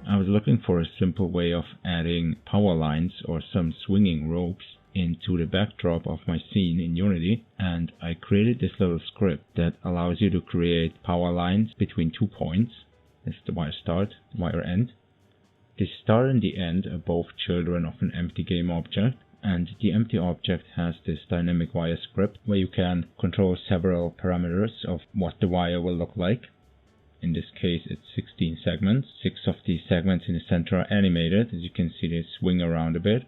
I was looking for a simple way of adding power lines or some swinging ropes into the backdrop of my scene in Unity, and I created this little script that allows you to create power lines between 2 points. That's the wire start, the wire end. The start and the end are both children of an empty game object, and the empty object has this dynamic wire script where you can control several parameters of what the wire will look like. In this case it's 16 segments. 6 of these segments in the center are animated. As you can see, they swing around a bit.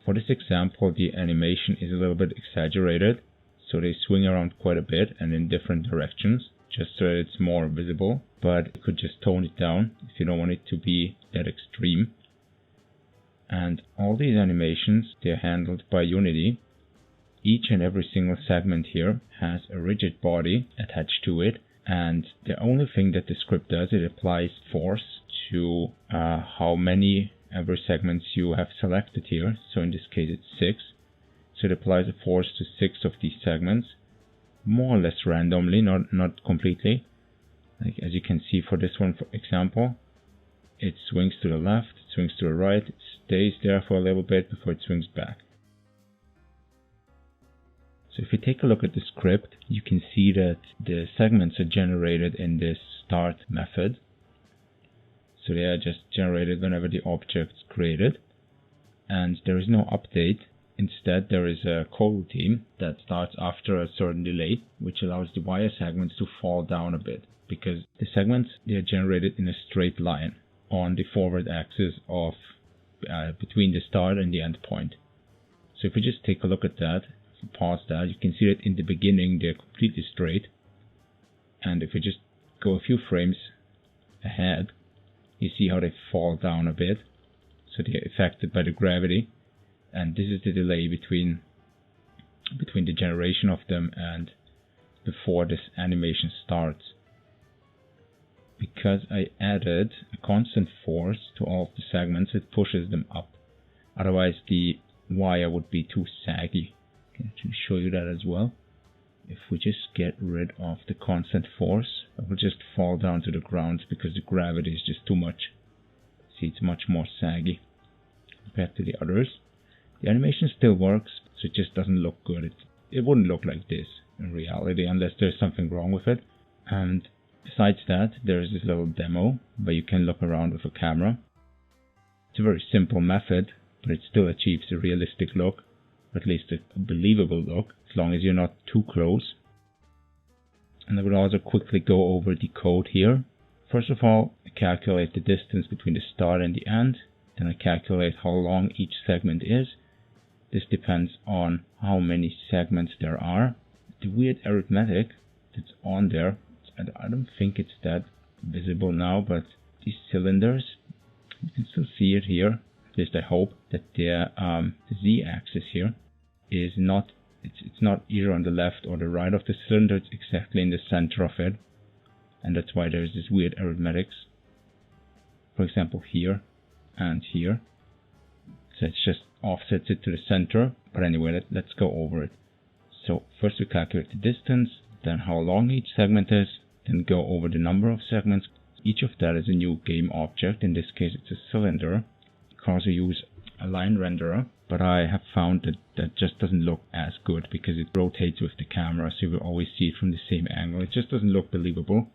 For this example, the animation is a little bit exaggerated, so they swing around quite a bit and in different directions, just so that it's more visible, but you could just tone it down if you don't want it to be that extreme. And all these animations, they're handled by Unity. Each and every single segment here has a rigid body attached to it, and the only thing that the script does, it applies force to how many every segments you have selected here. So in this case it's 6. So it applies a force to 6 of these segments, more or less randomly, not completely. Like as you can see for this one, for example, it swings to the left, it swings to the right, it stays there for a little bit before it swings back. So if you take a look at the script, you can see that the segments are generated in this start method. So they are just generated whenever the object's created, and there is no update. Instead, there is a coroutine that starts after a certain delay, which allows the wire segments to fall down a bit, because the segments, they are generated in a straight line on the forward axis of between the start and the end point. So if we just take a look at that, if we pause that, you can see that in the beginning they're completely straight, and if we just go a few frames ahead, you see how they fall down a bit, so they're affected by the gravity, and this is the delay between the generation of them and before this animation starts. Because I added a constant force to all of the segments, it pushes them up. Otherwise the wire would be too saggy. I can actually show you that as well. If we just get rid of the constant force, it will just fall down to the ground because the gravity is just too much. See, it's much more saggy compared to the others. The animation still works, so it just doesn't look good. It wouldn't look like this in reality unless there's something wrong with it. And besides that, there's this little demo where you can look around with a camera. It's a very simple method, but it still achieves a realistic look, or at least a believable look, as long as you're not too close. And I will also quickly go over the code here. First of all, I calculate the distance between the start and the end. Then I calculate how long each segment is. This depends on how many segments there are. The weird arithmetic that's on there, I don't think it's that visible now, but these cylinders, you can still see it here. At least I hope that the z-axis here is not, it's not either on the left or the right of the cylinder, it's exactly in the center of it. And that's why there's this weird arithmetics. For example, here and here. So it's just offsets it to the center. But anyway, let's go over it. So first we calculate the distance, then how long each segment is, then go over the number of segments. Each of that is a new game object. In this case it's a cylinder. You can also use a line renderer, but I have found that that just doesn't look as good because it rotates with the camera, so you will always see it from the same angle. It just doesn't look believable.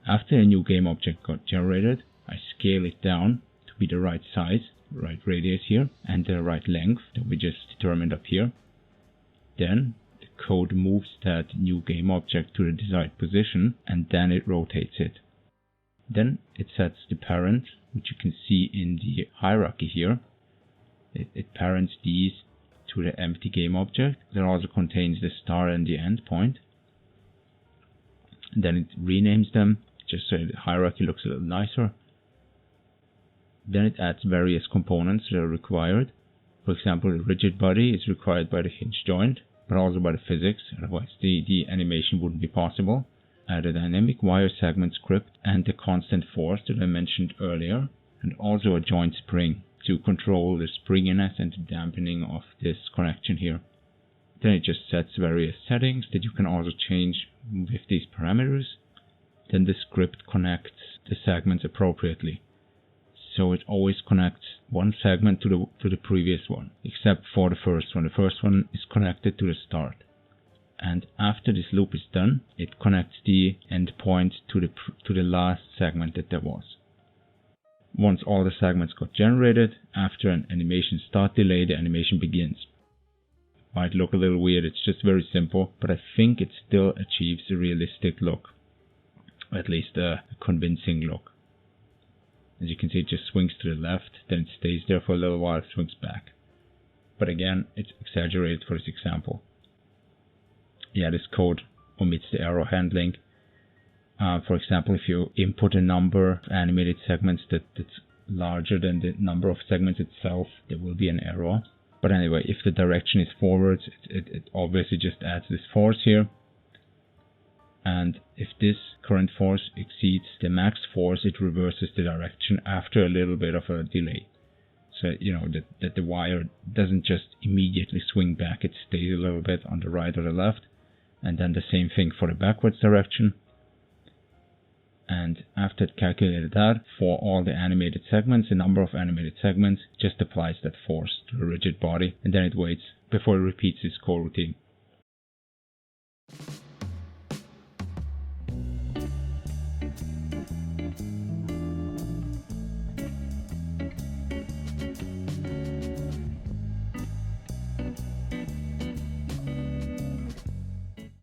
After a new game object got generated, I scale it down to be the right size, right radius here, and the right length that we just determined up here. Then the code moves that new game object to the desired position, and then it rotates it. Then it sets the parent, which you can see in the hierarchy here. It parents these to the empty game object that also contains the start and the end point. And then it renames them just so the hierarchy looks a little nicer. Then it adds various components that are required. For example, the rigid body is required by the hinge joint, but also by the physics, otherwise the animation wouldn't be possible. Add a dynamic wire segment script and the constant force that I mentioned earlier, and also a joint spring to control the springiness and the dampening of this connection here. Then it just sets various settings that you can also change with these parameters. Then the script connects the segments appropriately. So it always connects one segment to the previous one, except for the first one. The first one is connected to the start. And after this loop is done, it connects the endpoint to the last segment that there was. Once all the segments got generated, after an animation start delay, the animation begins. Might look a little weird, it's just very simple, but I think it still achieves a realistic look. At least a convincing look. As you can see, it just swings to the left, then it stays there for a little while, swings back. But again, it's exaggerated for this example. Yeah, this code omits the arrow handling. For example, if you input a number of animated segments that's larger than the number of segments itself, there will be an error. But anyway, if the direction is forwards, it obviously just adds this force here. And if this current force exceeds the max force, it reverses the direction after a little bit of a delay. So, you know, that the wire doesn't just immediately swing back, it stays a little bit on the right or the left. And then the same thing for the backwards direction. And after it calculated that, for all the animated segments, the number of animated segments just applies that force to the rigid body, and then it waits before it repeats this coroutine.